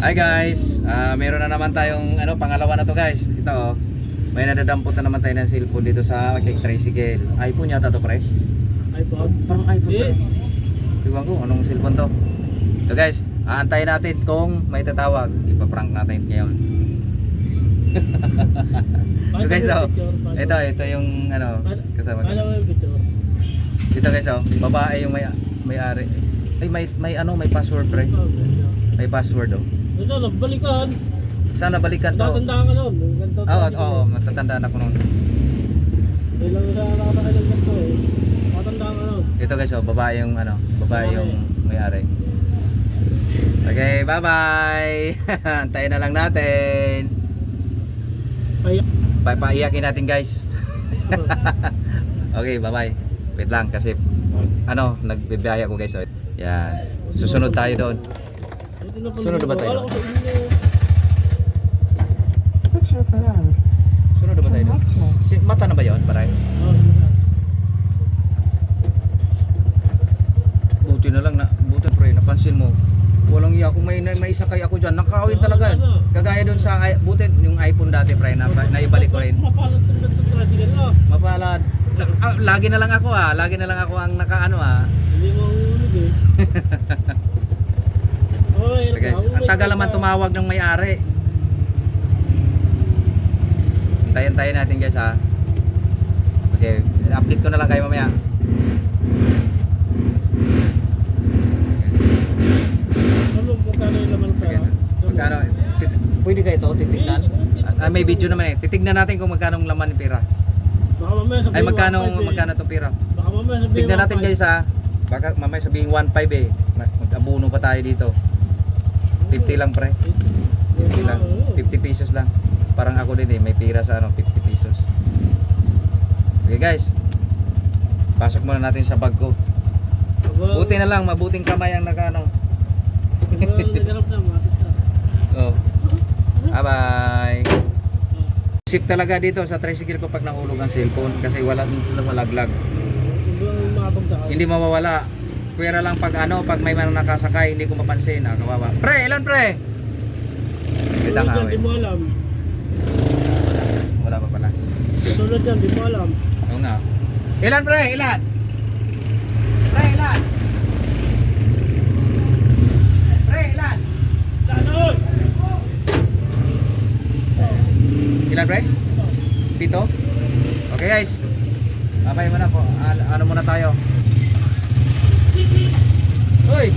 Hi guys, meron na naman tayong pangalawa na to guys. Ito may nadadampot na naman tayo ng cellphone dito sa tricycle. iPhone yata to pre? iPhone? Parang iPhone pre. Iwan ko anong cellphone to. So guys, aantayin natin kung may tatawag. Ipaprank natin ngayon. So guys, ito yung kasama ko. Dito guys, babae yung may-ari. Ay may password pre. May password Ito, nagbalikan. Saan nabalikan to? Tatandaan ka nun. Oo, matatandaan ako noon. Hindi lang sa nakakailang ganito eh. Tatandaan ka nun. Ito guys, babae yung may-ari. Okay, bye-bye. Antayin na lang natin. Paiyakin natin guys. Okay, bye-bye. Wait lang kasi nagbibiyahe ako guys. Yan. Susunod tayo doon. Sunod ba tayo doon? Sunod ba tayo doon? Mata na ba yun, paray? Buti na lang buti pre, napansin mo. Walang iya kung may isakay ako dyan. Nakakawin talaga. Kagaya doon sa buti yung iPhone dati pre, naibalik ko rin. Mapalad. Lagi na lang ako Lagi na lang ako ang nakaano Hindi mo ulit eh. So guys, ang tagal naman tumawag ng may-ari. Antayin natin guys Okay, update ko na lang kayo mamaya. Magkano yung laman pera? Magkano? Pwede kayo ito titignan? May video naman titignan natin kung magkano ang laman ng pera. Baka mamaya sabihin magkano 1.5 eh. magkano itong pera? Baka mamaya sabihin Tignan natin 1.5. guys Baka mamaya sabihin 1.5 mag-abuno pa tayo dito. 50 lang pre. 50 lang. 50 pesos lang. Parang ako din may pira sa 50 pesos. Okay guys. Pasok muna natin sa bag ko. Buti na lang, mabuting kamay ang nagano. Naganap na, matik na. Oh. Bye-bye. Sip talaga dito sa tricycle ko pag nahulog ang cellphone kasi wala malaglag. Hindi mawawala. Kuwera lang pag may nakasakay, hindi ko mapansin. Kawawa. Pre, ilan pre? Kita nga Hindi mo alam. Wala pa pala. Tulad yan, hindi mo alam. Oo nga. Ilan pre? Ilan? Pre, ilan? Pre, ilan? Lanon! Ilan pre? 7? Okay guys. Abay muna po. Ano muna tayo? Hoy!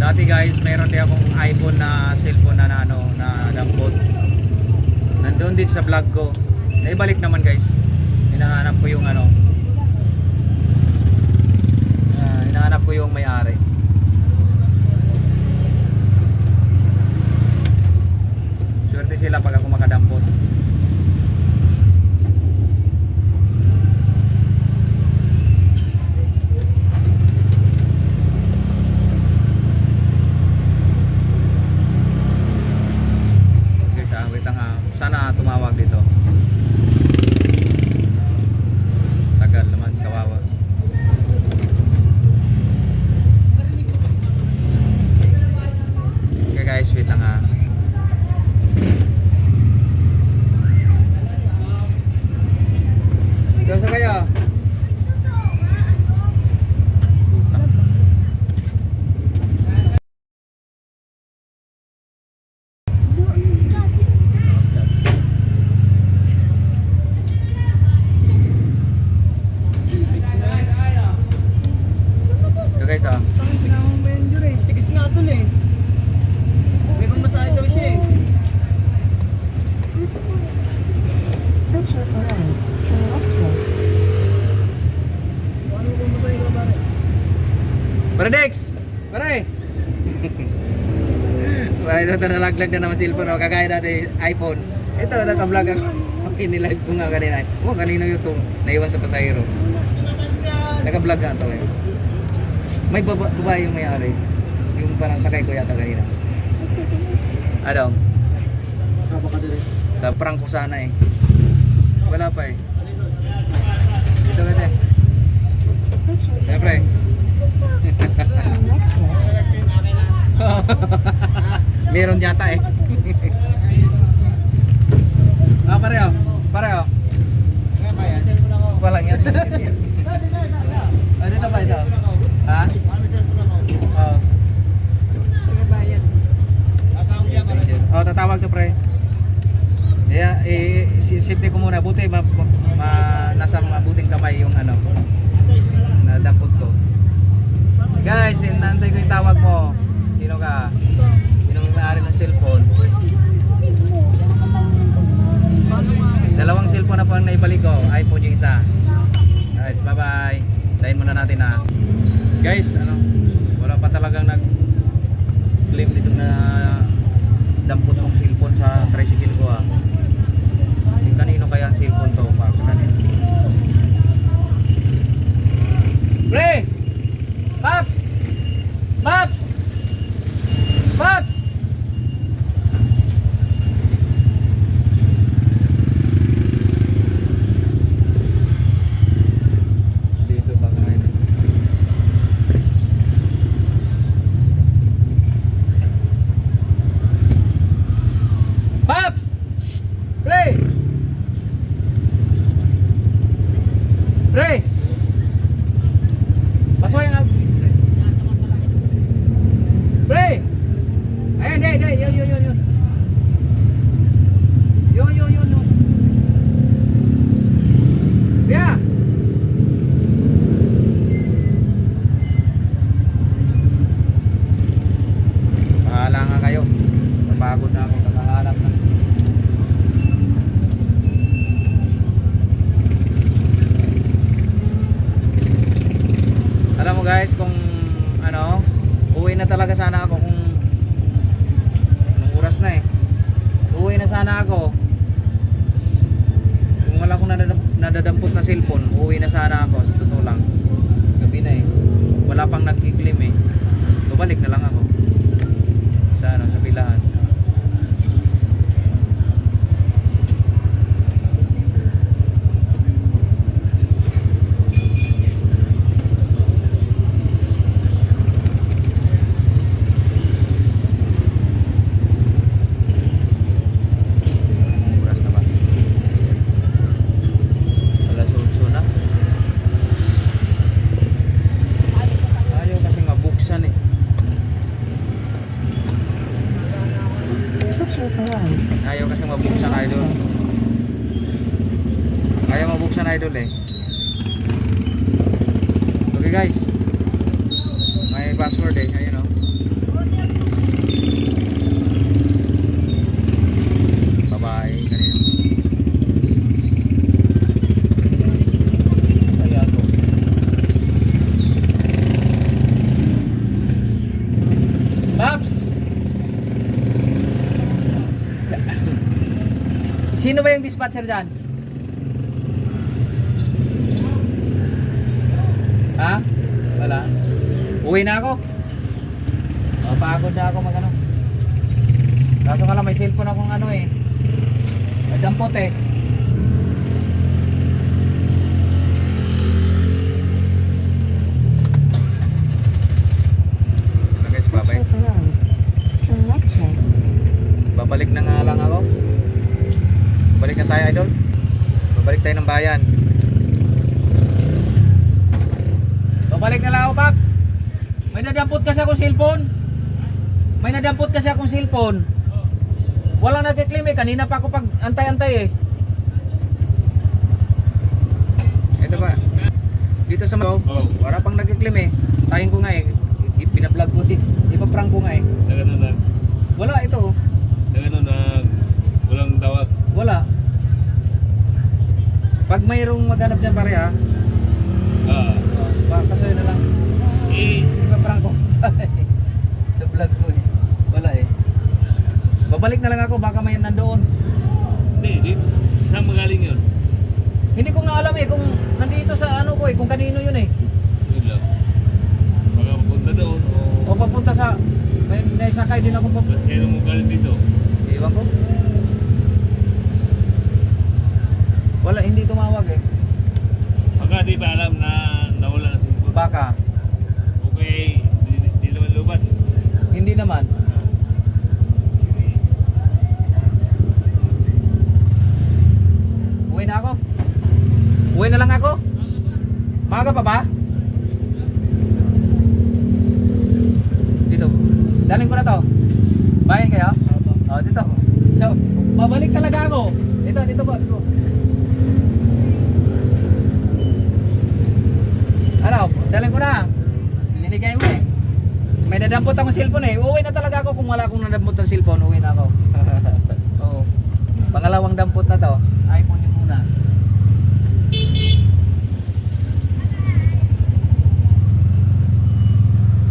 Dati guys, meron din akong iPhone na cellphone na dampot. Nandoon din sa vlog ko. Naibalik naman guys. Hinahanap ko yung hinahanap ko yung may-ari. Swerte sila pag ako makadampot. Sana tumawag dito. Tagal naman, kawawa. Pare! Ito nalaglag na naman cellphone. Oh. Kagaya dati iPhone. Ito, naka-vlog ako. Inilive ko nga kanina. Oh, kanino yung itong naiwan sa pasahero. Naka-vlog nga ito eh. May babae yung may-ari. Yung parang sakay ko yata kanina. Ano? Saba ka din. Sa prank ko sana eh. Wala pa eh. Dito ka eh. Siyempre. Meron yata eh. Pareho. Pareho. Walang yan. Dito ba isa? Ha? Oo. Oh, tatawag to pre. Yeah, safety ko muna. Buti nasa mabuting kamay yung ano. Nadampot ko. Guys, inaantay ko yung tawag mo. Sino ka? Sinong may-ari ng cellphone? Dalawang cellphone na po ang naibalik ko. iPhone yung isa. Guys, bye-bye. Tayin muna natin ha. Guys, ano? Wala pa talagang nag-claim dito na dampot ng cellphone sa tricycle ko ha. Kanino kaya ang cellphone to? Para sa kanino? Pre! Paps! Paps! Paps! Dito ba kayo? Paps! Pre! Pre! Pasok yung Pre! Ayan, yun. Yun. Yeah! Bahala nga kayo. Napagod na ako, kakaharap na. Alam mo guys, kung ano, uwi na talaga sana ako kung anong oras na eh. Uwi na sana ako. Kung wala akong nadadampot na cellphone, uwi na sana ako. Sa totoo lang. Gabi na eh. Wala pang nagkiklim eh. Babalik na lang ako. Sa ano, sa pilahan. Ayaw kasi mabuksan idol. Ayaw mabuksan idol eh. Okay guys. May password eh. Ayun o. Bye bye. Kanina. Ayan to. Paps! Sino ba yung dispatcher dyan? Ha? Wala. Uwi na ako. Pagod na ako mag-ano. Kaso nga lang may cellphone akong ano eh. May dampot eh. Guys, babay. Babalik na nga lang ako. Balik na tayo idol. Babalik tayo ng bayan. Babalik na lang ako Paps. May nadampot kasi akong cellphone. Walang nagkiklaim eh. Kanina pa ako pag antay-antay eh. Ito ba? Dito sa mga wala pang nagkiklaim eh. Tayin ko nga eh. Pinablog ko din. Ipaprank ko nga eh. Wala ito. Walang tawag. Wala. Pag mayroong maghanap dyan pare ha. Kasayo na lang. Ipaprank ko. Babalik na lang ako, baka may nandoon. Hindi. Saan magaling yun? Hindi ko nga alam eh kung nandito sa ano ko eh, kung kanino yun eh. Yun lang. Baka mapunta doon O papunta sa, may naisakay din ako pa. Ba't kayo mo galing dito? Iwan ko. Wala, hindi tumawag eh. Baka di ba alam na nawala na si Ipon? Baka, Okay, di naman lubat. hindi naman. Uwi na ako. Uwi na lang ako. Maaga pa ba? Dito. Daling ko na to. Bayan kayo? Oh, dito. So, babalik talaga ako. Dito po. Dito. Ano, daling ko na. Linigay mo eh. May nadampot akong cellphone eh. Uuwi na talaga ako kung wala akong nadampot ng cellphone. Uuwi na ako. Oo. Pangalawang dampot na to. iPhone yung muna.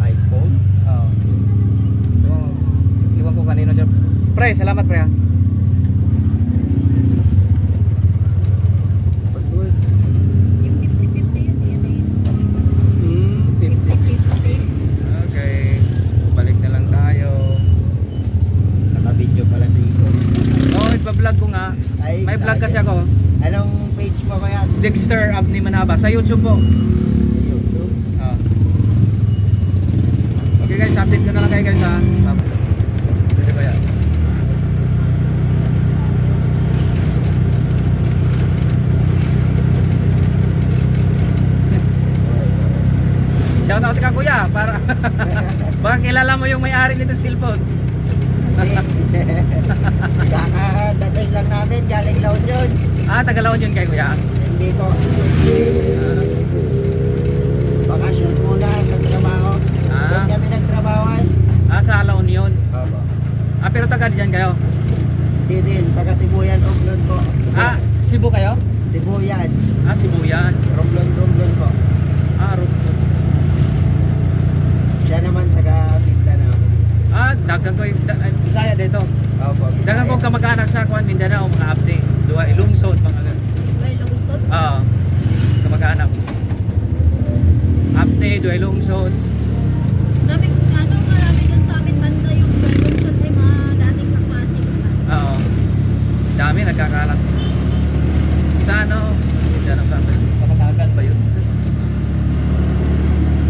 iPhone? Oo. So, iwan ko kanino dyan. Pre, salamat pre ha. Password? Yung 50-50 yun, yan na yun. 50-50. Okay. Balik na lang tayo. Naka-video pala si Iko. Oo, ipa-vlog ko nga. Ay, May vlog kasi ako. Anong page mo kaya? Dexter Abni Manaba. Sa YouTube po. YouTube? Ah. Okay guys, update ko na lang kayo guys ha. Dito ko yan. Shout out ka kuya para baka kilala mo yung may-ari nito cellphone. Kakadating lang namin, galing La Union. Ah, Tagalaon yun kay kuya. Hindi ko. Bakasyon muna sa trabaho. Ah. Doon kami nagtrabahoan. Ah, sa La Union. Opo. Ah, pero taga diyan kayo. Hindi din, taga Sibuyan, Romblon po. Ah, Cebu kayo? Sibuyan, Ah, Sibuyan. Romblon po. Ah, Siya naman taga Mindanao. Ah, dagang ko yung Bisaya dito. Opo. Dagang ko kamag-anak sa kuan Mindanao, mga abdi. Duwa ilungsod mga ganun. May lungsod. Oo. Kamag-anak. Abdi, duwa ilungsod. Marami dyan sa amin banda yung lungsod ay mga dating kaklase ko pa. Oo. Dami nagkakalat. Sa ano? Mindanao sa Kapatagan ba yun?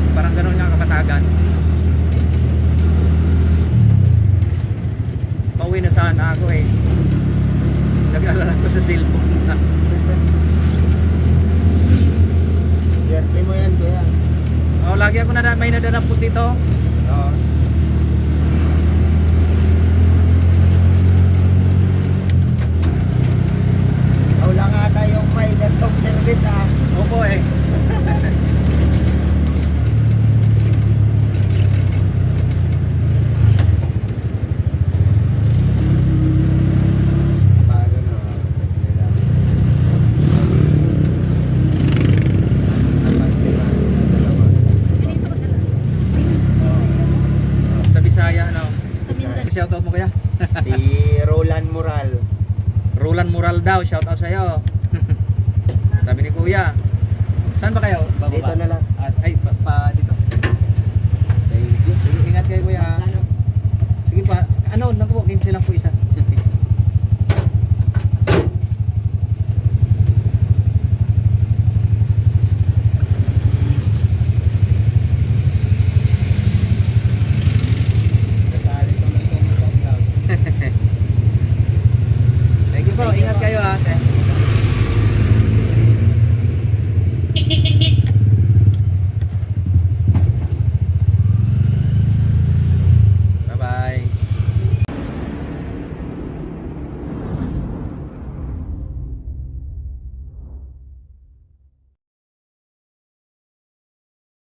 Parang ganun nga Kapatagan. Pauwi na sana ako eh. Nag-alala ko sa cellphone. Swerte mo yan, kuya. Oh, lagi ako may nadadampot dito. Oo. Ikaw lang ata yung may laptop service ah. Opo eh. Bago na. Ganito ko dalas. Sa Bisaya ano. Sa Mindanao. Shoutout mo kaya? Si Roland Moral. Roland Moral daw, shoutout sa'yo. Sabi ni Kuya. Saan ba kayo? Bababa? Dito na lang. Ay, pa dito